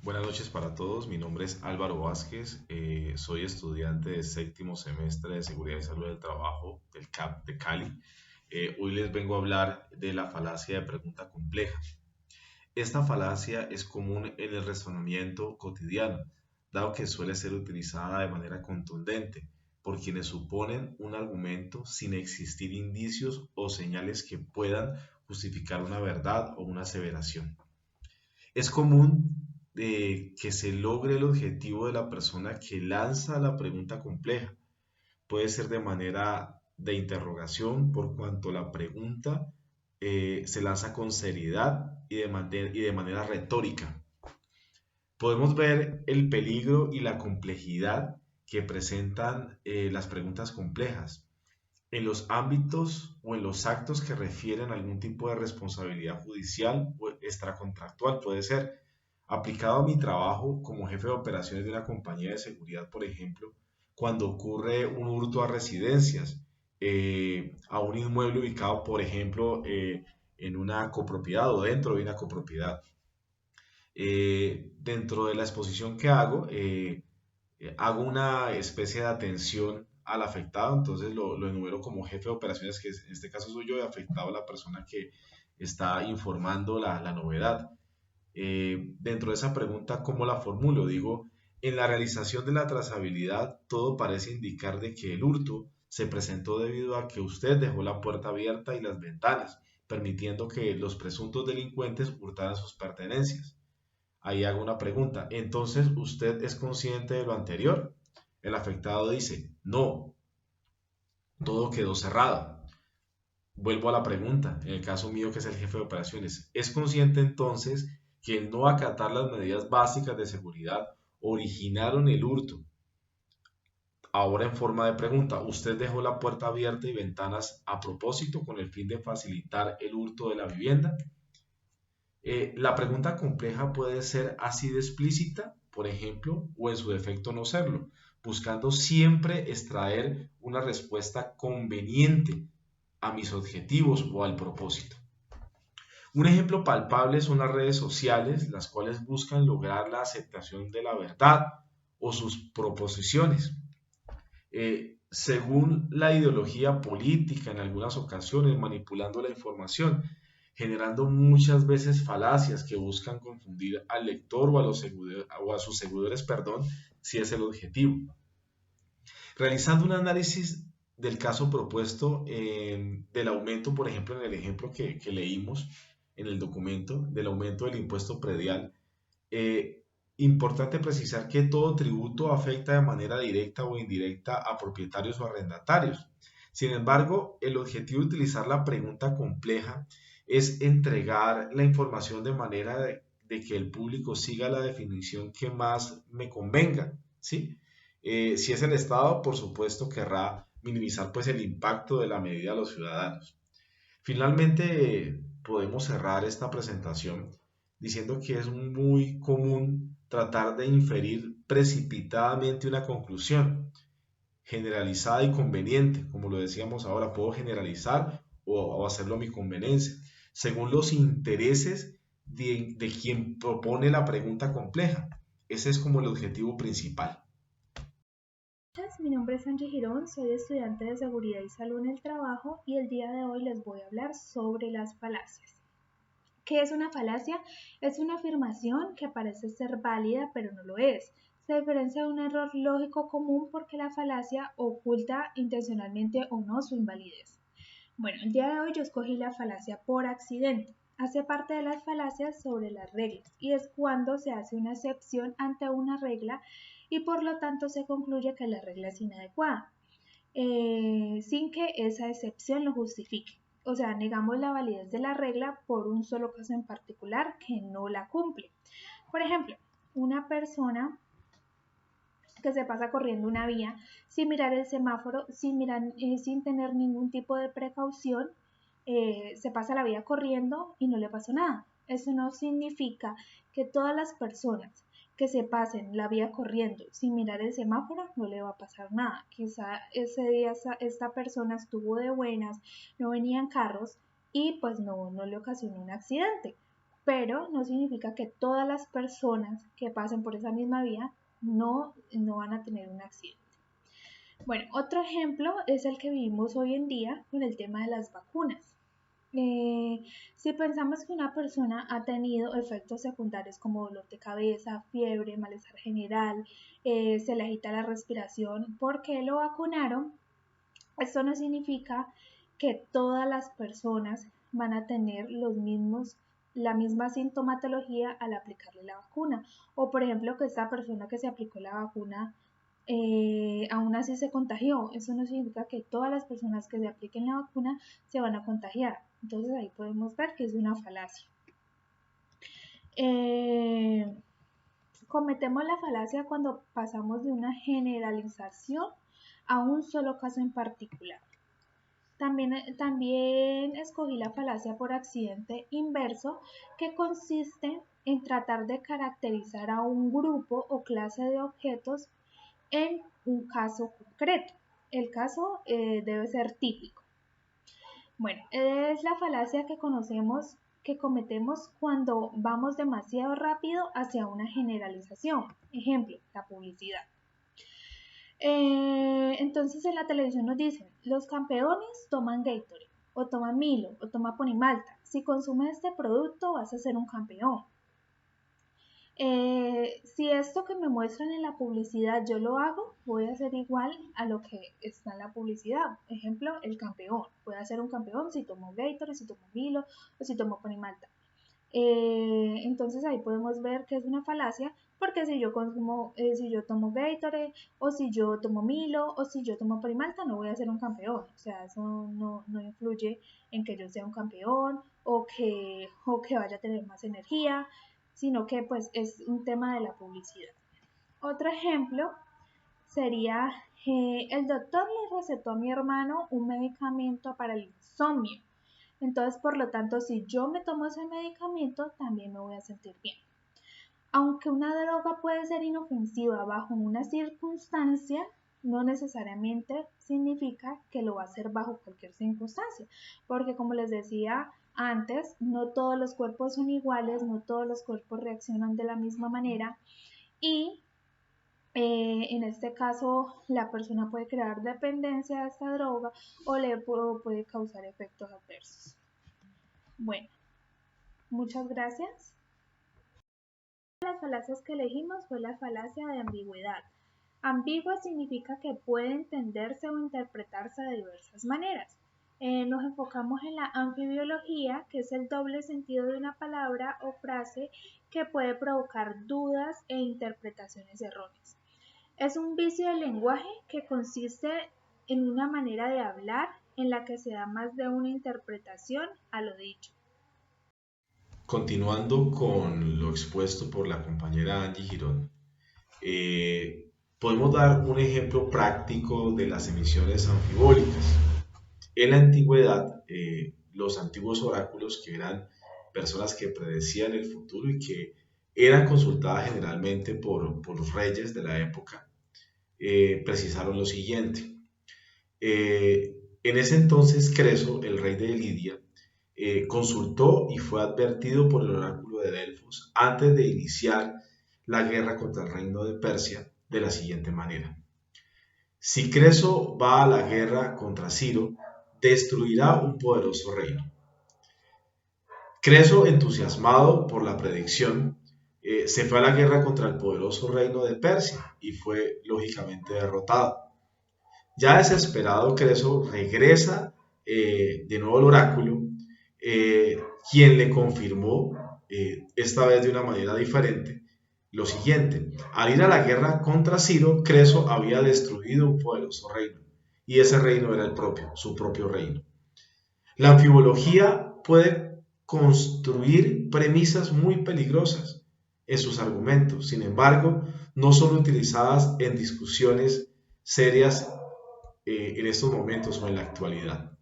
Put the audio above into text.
Buenas noches para todos, mi nombre es Álvaro Vázquez, soy estudiante de séptimo semestre de Seguridad y Salud del Trabajo del CAP de Cali. Hoy les vengo a hablar de la falacia de pregunta compleja. Esta falacia es común en el razonamiento cotidiano, dado que suele ser utilizada de manera contundente por quienes suponen un argumento sin existir indicios o señales que puedan justificar una verdad o una aseveración. Es común que se logre el objetivo de la persona que lanza la pregunta compleja. Puede ser de manera de interrogación, por cuanto la pregunta se lanza con seriedad y de manera retórica. Podemos ver el peligro y la complejidad que presentan las preguntas complejas en los ámbitos o en los actos que refieren a algún tipo de responsabilidad judicial o extracontractual. Puede ser aplicado a mi trabajo como jefe de operaciones de una compañía de seguridad, por ejemplo, cuando ocurre un hurto a residencias, a un inmueble ubicado, por ejemplo, en una copropiedad o dentro de una copropiedad. Dentro de la exposición que hago una especie de atención al afectado, entonces lo enumero como jefe de operaciones, que en este caso soy yo, y afectado a la persona que está informando la novedad. Dentro de esa pregunta, ¿cómo la formulo? Digo, en la realización de la trazabilidad, todo parece indicar de que el hurto se presentó debido a que usted dejó la puerta abierta y las ventanas, permitiendo que los presuntos delincuentes hurtaran sus pertenencias. Ahí hago una pregunta. Entonces, ¿usted es consciente de lo anterior? El afectado dice, no, todo quedó cerrado. Vuelvo a la pregunta, en el caso mío que es el jefe de operaciones, ¿es consciente entonces que el no acatar las medidas básicas de seguridad originaron el hurto? Ahora en forma de pregunta, ¿usted dejó la puerta abierta y ventanas a propósito con el fin de facilitar el hurto de la vivienda? La pregunta compleja puede ser así de explícita, por ejemplo, o en su defecto no serlo, buscando siempre extraer una respuesta conveniente a mis objetivos o al propósito. Un ejemplo palpable son las redes sociales, las cuales buscan lograr la aceptación de la verdad o sus proposiciones. Según la ideología política, en algunas ocasiones manipulando la información, generando muchas veces falacias que buscan confundir al lector o a sus seguidores, perdón, si es el objetivo. Realizando un análisis del caso propuesto, del aumento, por ejemplo, en el ejemplo que leímos en el documento, del aumento del impuesto predial, eh, importante precisar que todo tributo afecta de manera directa o indirecta a propietarios o arrendatarios. Sin embargo, el objetivo de utilizar la pregunta compleja es entregar la información de manera de que el público siga la definición que más me convenga, ¿sí? Si es el Estado, por supuesto, querrá minimizar pues el impacto de la medida a los ciudadanos. Finalmente, podemos cerrar esta presentación diciendo que es muy común tratar de inferir precipitadamente una conclusión generalizada y conveniente. Como lo decíamos ahora, puedo generalizar o hacerlo a mi conveniencia, según los intereses de quien propone la pregunta compleja. Ese es como el objetivo principal. Mi nombre es Angie Girón, soy estudiante de Seguridad y Salud en el Trabajo y el día de hoy les voy a hablar sobre las falacias. ¿Qué es una falacia? Es una afirmación que parece ser válida pero no lo es. Se diferencia de un error lógico común porque la falacia oculta intencionalmente o no su invalidez. Bueno, el día de hoy yo escogí la falacia por accidente. Hace parte de las falacias sobre las reglas y es cuando se hace una excepción ante una regla y por lo tanto se concluye que la regla es inadecuada, sin que esa excepción lo justifique. O sea, negamos la validez de la regla por un solo caso en particular que no la cumple. Por ejemplo, una persona que se pasa corriendo una vía sin mirar el semáforo, sin tener ningún tipo de precaución, se pasa la vía corriendo y no le pasó nada. Eso no significa que todas las personas que se pasen la vía corriendo sin mirar el semáforo no le va a pasar nada. Quizá ese día esta persona estuvo de buenas, no venían carros y pues no le ocasionó un accidente. pero no significa que todas las personas que pasen por esa misma vía no van a tener un accidente. Bueno, otro ejemplo es el que vivimos hoy en día con el tema de las vacunas. Si pensamos que una persona ha tenido efectos secundarios como dolor de cabeza, fiebre, malestar general, se le agita la respiración porque lo vacunaron, esto no significa que todas las personas van a tener la misma sintomatología al aplicarle la vacuna. O por ejemplo, que esta persona que se aplicó la vacuna aún así se contagió. Eso no significa que todas las personas que se apliquen la vacuna se van a contagiar. Entonces ahí podemos ver que es una falacia. Cometemos la falacia cuando pasamos de una generalización a un solo caso en particular. También escogí la falacia por accidente inverso, que consiste en tratar de caracterizar a un grupo o clase de objetos en un caso concreto. El caso debe ser típico. Bueno, es la falacia que cometemos cuando vamos demasiado rápido hacia una generalización. Ejemplo, la publicidad. Entonces en la televisión nos dicen, los campeones toman Gatorade, o toman Milo, o toman Ponimalta. Si consumes este producto vas a ser un campeón. Si esto que me muestran en la publicidad yo lo hago, voy a ser igual a lo que está en la publicidad. Ejemplo, el campeón. Voy a ser un campeón si tomo Gatorade, si tomo Milo o si tomo Ponimalta. Entonces ahí podemos ver que es una falacia, porque si yo tomo Gatorade, o si yo tomo Milo, o si yo tomo Ponimalta, no voy a ser un campeón. O sea, eso no influye en que yo sea un campeón o que vaya a tener más energía, sino que pues es un tema de la publicidad. Otro ejemplo sería, el doctor le recetó a mi hermano un medicamento para el insomnio. Entonces, por lo tanto, si yo me tomo ese medicamento, también me voy a sentir bien. Aunque una droga puede ser inofensiva bajo una circunstancia, no necesariamente significa que lo va a hacer bajo cualquier circunstancia, porque como les decía antes, no todos los cuerpos son iguales, no todos los cuerpos reaccionan de la misma manera y en este caso la persona puede crear dependencia a esta droga o le puede causar efectos adversos. Bueno, muchas gracias. Una de las falacias que elegimos fue la falacia de ambigüedad. Ambigua significa que puede entenderse o interpretarse de diversas maneras. Nos enfocamos en la anfibiología, que es el doble sentido de una palabra o frase que puede provocar dudas e interpretaciones erróneas. Es un vicio del lenguaje que consiste en una manera de hablar en la que se da más de una interpretación a lo dicho. Continuando con lo expuesto por la compañera Angie Girón, podemos dar un ejemplo práctico de las emisiones anfibólicas. En la antigüedad, los antiguos oráculos, que eran personas que predecían el futuro y que eran consultadas generalmente por los reyes de la época, precisaron lo siguiente. En ese entonces Creso, el rey de Lidia, consultó y fue advertido por el oráculo de Delfos antes de iniciar la guerra contra el reino de Persia de la siguiente manera. Si Creso va a la guerra contra Ciro, destruirá un poderoso reino. Creso, entusiasmado por la predicción, se fue a la guerra contra el poderoso reino de Persia y fue lógicamente derrotado. Ya desesperado, Creso regresa de nuevo al oráculo, quien le confirmó, esta vez de una manera diferente, lo siguiente: al ir a la guerra contra Ciro, Creso había destruido un poderoso reino, y ese reino era su propio reino. La anfibología puede construir premisas muy peligrosas en sus argumentos, sin embargo, no son utilizadas en discusiones serias en estos momentos o en la actualidad.